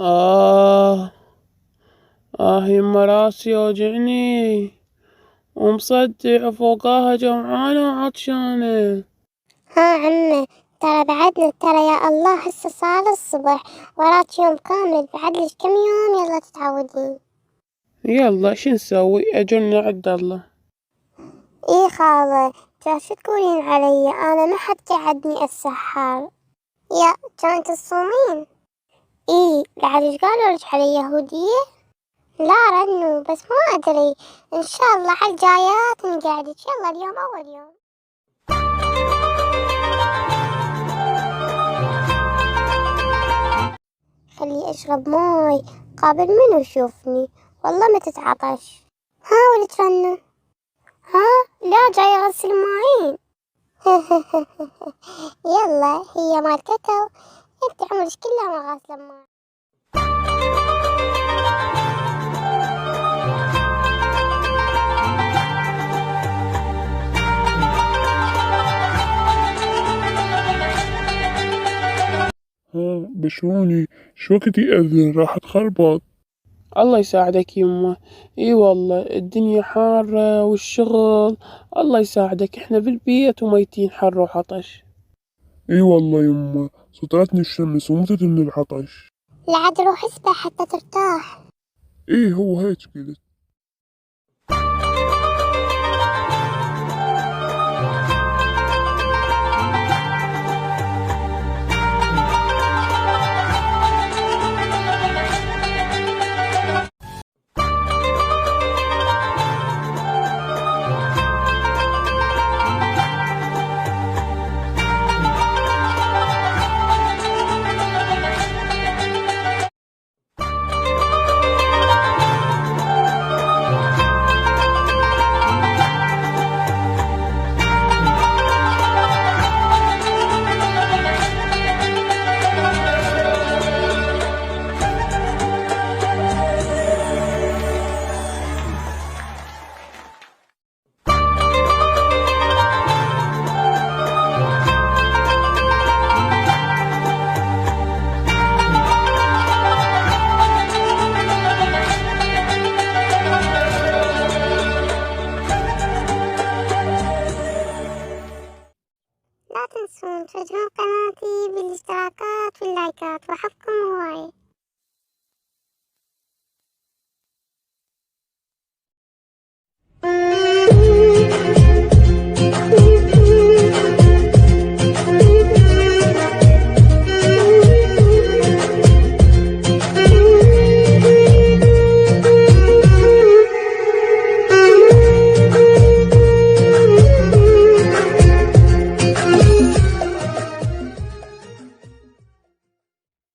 آه يما راسي وجعني ومصدع وفوقاها جوعانة وعطشانة. ها عمي، ترى يا الله هسه صار الصبح، وراك يوم كامل بعدلك كم يوم، يلا تتعودين. يلا شو نسوي، أجلنا عند الله. ايه خالة، شو تقولين علي؟ انا ما حد قعدني السحر. يا كانت تصومين؟ ايه بعد ايش قالوا لك علي يهودية؟ لا رنوا بس ما ادري، ان شاء الله على الجايات نقعدك. يلا اليوم اول يوم. خلي اشرب ماي قبل منو يشوفني، والله ما تتعطش. ها ولد رنوا؟ ها لا جاي اغسل المواعين. يلا هي مال كاكاو، انت عمرك كلها ما غاسله ماي. ها بشوني، شو وقت يأذن راح اتخربط. الله يساعدك يما. اي والله الدنيا حارة والشغل. الله يساعدك، احنا بالبيت وميتين حر وعطش. اي والله يما، سطرتني الشمس ومتت من العطش. العاد روح اسبح حتى ترتاح. ايه هو هيك قلت. لا تنسون تشجعون قناتي بالاشتراكات واللايكات، وأحبكم هواي.